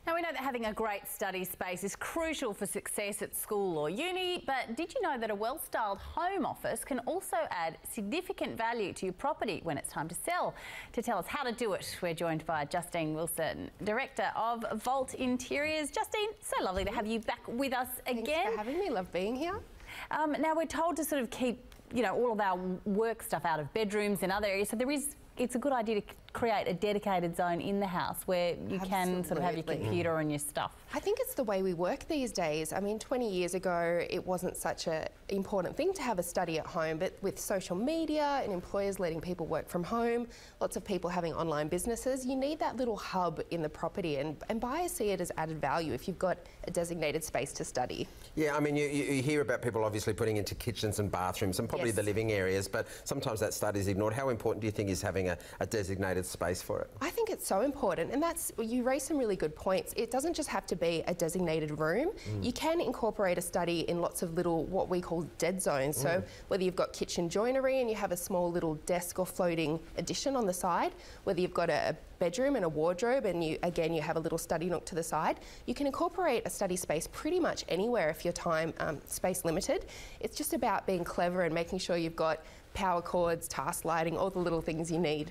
Now, we know that having a great study space is crucial for success at school or uni, but did you know that a well-styled home office can also add significant value to your property when it's time to sell? To tell us how to do it, we're joined by Justine Wilson, Director of Vault Interiors. Justine, so lovely to have you back with us again. Thanks for having me, love being here. Now, we're told to sort of keep, all of our work stuff out of bedrooms and other areas, so it's a good idea to create a dedicated zone in the house where you can sort of have your computer and your stuff. I think it's the way we work these days. I mean, 20 years ago, it wasn't such an important thing to have a study at home, but with social media and employers letting people work from home, lots of people having online businesses, you need that little hub in the property, and buyers see it as added value if you've got a designated space to study. Yeah, I mean, you hear about people obviously putting into kitchens and bathrooms and probably the living areas, but sometimes that study is ignored. How important do you think is having a designated space for it? I think it's so important, and you raise some really good points. It doesn't just have to be a designated room. You can incorporate a study in lots of little, what we call dead zones. So whether you've got kitchen joinery and you have a small little desk or floating addition on the side, whether you've got a bedroom and a wardrobe and you have a little study nook to the side, you can incorporate a study space pretty much anywhere if your time space limited. It's just about being clever and making sure you've got power cords, task lighting, all the little things you need.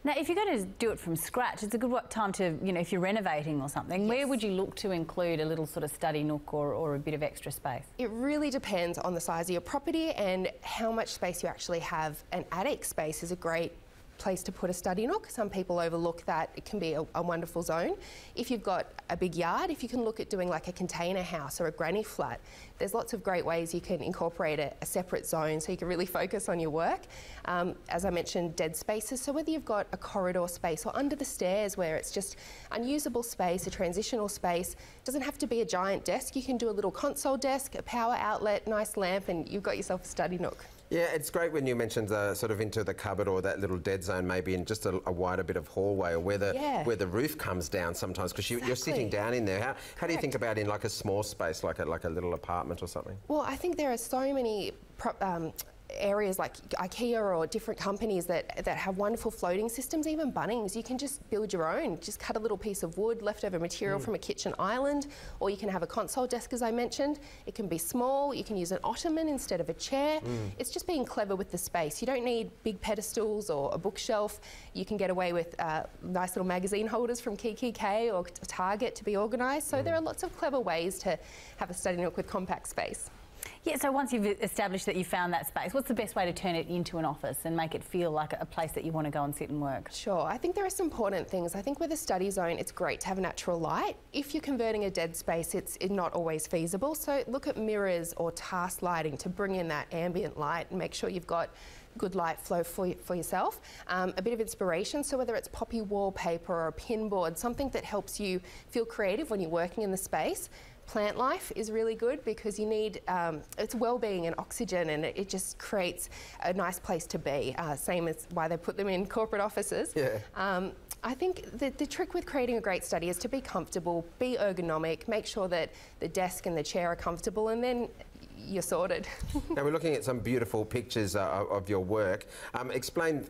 Now, if you're going to do it from scratch, it's a good time to, if you're renovating or something, where would you look to include a little sort of study nook or a bit of extra space? It really depends on the size of your property and how much space you actually have. An attic space is a great place to put a study nook. Some people overlook that. It can be a wonderful zone. If you've got a big yard, if you can look at doing like a container house or a granny flat, there's lots of great ways you can incorporate a separate zone so you can really focus on your work. As I mentioned, dead spaces. So whether you've got a corridor space or under the stairs where it's just unusable space, a transitional space, it doesn't have to be a giant desk. You can do a little console desk, a power outlet, nice lamp, and you've got yourself a study nook. Yeah, it's great when you mentioned sort of into the cupboard or that little dead zone, maybe in just a wider bit of hallway, or where the roof comes down sometimes, because you're sitting down in there. How do you think about in like a small space, like a little apartment or something? Well, I think there are so many areas like IKEA or different companies that have wonderful floating systems, even Bunnings. You can just build your own, just cut a little piece of wood, leftover material from a kitchen island, or you can have a console desk, as I mentioned. It can be small, you can use an ottoman instead of a chair. It's just being clever with the space. You don't need big pedestals or a bookshelf. You can get away with nice little magazine holders from KK or Target to be organised. So there are lots of clever ways to have a study nook with compact space. Yeah, so once you've established that you found that space, what's the best way to turn it into an office and make it feel like a place that you want to go and sit and work? Sure, I think there are some important things. I think with a study zone, it's great to have natural light. If you're converting a dead space, it's not always feasible. So look at mirrors or task lighting to bring in that ambient light and make sure you've got good light flow for yourself. A bit of inspiration, so whether it's poppy wallpaper or a pin board, something that helps you feel creative when you're working in the space. Plant life is really good because you need, it's well-being and oxygen, and it just creates a nice place to be, same as why they put them in corporate offices. I think the trick with creating a great study is to be comfortable, be ergonomic, make sure that the desk and the chair are comfortable, and then you're sorted. Now, we're looking at some beautiful pictures of your work. Explain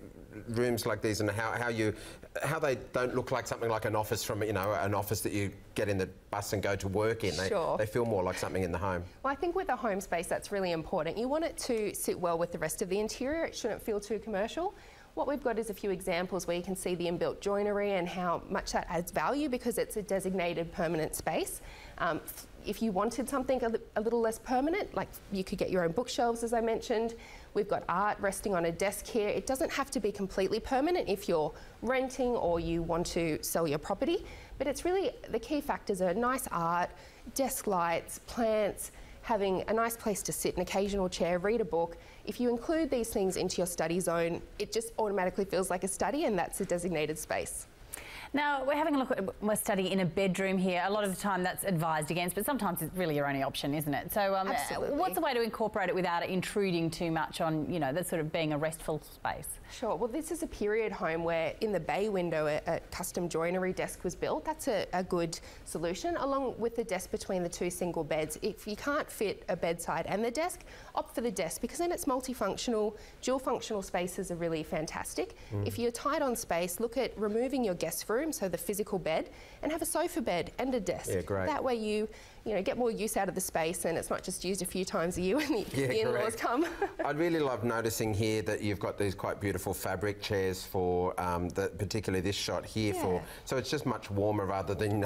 rooms like these and how they don't look like something like an office from an office that you get in the bus and go to work in. They feel more like something in the home. Well, I think with a home space that's really important. You want it to sit well with the rest of the interior. It shouldn't feel too commercial. What we've got is a few examples where you can see the inbuilt joinery and how much that adds value because it's a designated permanent space. If you wanted something a little less permanent, like you could get your own bookshelves, as I mentioned. We've got art resting on a desk here. It doesn't have to be completely permanent if you're renting or you want to sell your property, but it's really, the key factors are nice art, desk lights, plants, having a nice place to sit, an occasional chair, read a book. If you include these things into your study zone, it just automatically feels like a study, and that's a designated space. Now, we're having a look at a study in a bedroom here. A lot of the time that's advised against, but sometimes it's really your only option, isn't it? So what's the way to incorporate it without it intruding too much on, that sort of being a restful space? Sure. Well, this is a period home where in the bay window a custom joinery desk was built. That's a good solution, along with the desk between the two single beds. If you can't fit a bedside and the desk, opt for the desk because then it's multifunctional. Dual functional spaces are really fantastic. If you're tight on space, look at removing your guest room bedroom, so the physical bed, and have a sofa bed and a desk. Yeah, great. That way you get more use out of the space, and it's not just used a few times a year when the in-laws come. I'd really love noticing here that you've got these quite beautiful fabric chairs for, particularly this shot here so it's just much warmer rather than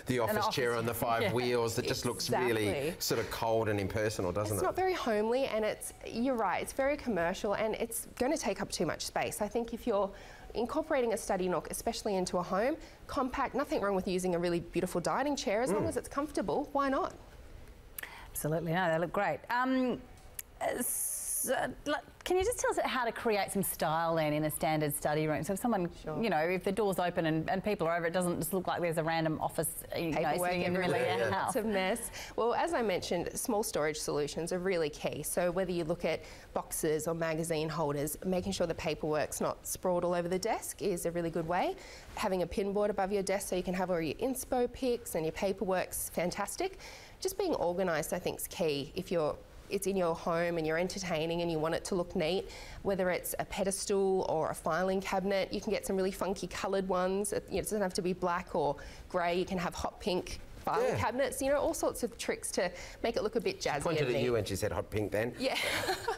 the office chair on the 5 wheels that just looks really sort of cold and impersonal, doesn't it? It's not very homely, and you're right, it's very commercial, and it's going to take up too much space. I think if you're incorporating a study nook, especially into a home, compact, nothing wrong with using a really beautiful dining chair as long as it's comfortable, why not? Absolutely, no, they look great. Can you just tell us how to create some style then in a standard study room? So if someone, if the door's open and people are over, it doesn't just look like there's a random office sitting in the middle of your house. It's a mess. Well, as I mentioned, small storage solutions are really key. So whether you look at boxes or magazine holders, making sure the paperwork's not sprawled all over the desk is a really good way. Having a pin board above your desk so you can have all your inspo pics and your paperwork's fantastic. Just being organised, I think, is key if it's in your home and you're entertaining and you want it to look neat, whether it's a pedestal or a filing cabinet. You can get some really funky coloured ones. It doesn't have to be black or grey. You can have hot pink filing cabinets, all sorts of tricks to make it look a bit jazzy. She pointed at you when she said hot pink then. Yeah.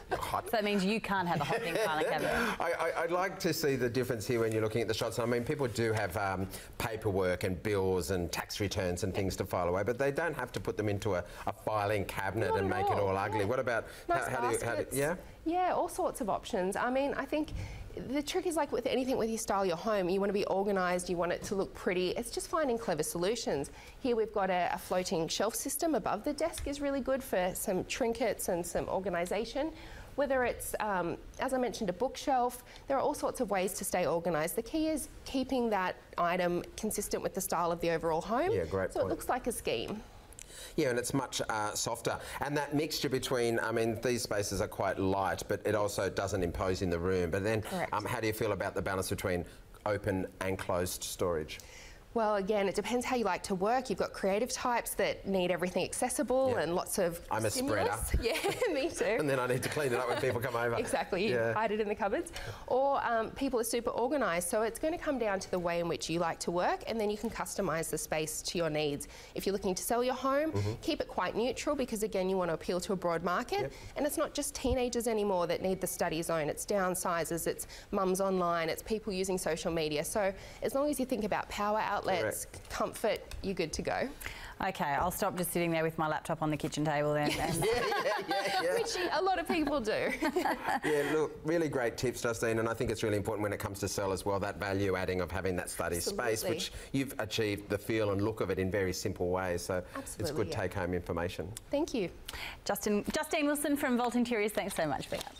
So that means you can't have a hot pink filing cabinet. I'd like to see the difference here when you're looking at the shots. I mean, people do have paperwork and bills and tax returns and things to file away, but they don't have to put them into a filing cabinet and make it all ugly. What about, Yeah, all sorts of options. I mean, I think the trick is like with anything with you style your home, you want to be organised, you want it to look pretty. It's just finding clever solutions. Here we've got a floating shelf system above the desk is really good for some trinkets and some organisation. Whether it's, as I mentioned, a bookshelf, there are all sorts of ways to stay organised. The key is keeping that item consistent with the style of the overall home. Yeah, great point. It looks like a scheme. Yeah, and it's much softer. And that mixture between, I mean, these spaces are quite light, but it also doesn't impose in the room. But then, how do you feel about the balance between open and closed storage? Well, again, it depends how you like to work. You've got creative types that need everything accessible and lots of I'm stimulus. A spreader. Yeah, me too. And then I need to clean it up when people come over. Exactly, you hide it in the cupboards. Or people are super organised, so it's going to come down to the way in which you like to work, and then you can customise the space to your needs. If you're looking to sell your home, keep it quite neutral because, again, you want to appeal to a broad market. And it's not just teenagers anymore that need the study zone. It's downsizers, it's mums online, it's people using social media. So as long as you think about power outlets, comfort, you're good to go. Okay, I'll stop just sitting there with my laptop on the kitchen table then. Which a lot of people do. Yeah, look, really great tips, Justine, and I think it's really important when it comes to sell as well, that value adding of having that study space, which you've achieved the feel and look of it in very simple ways, so it's good take-home information. Thank you. Justine Wilson from Vault Interiors, thanks so much for that.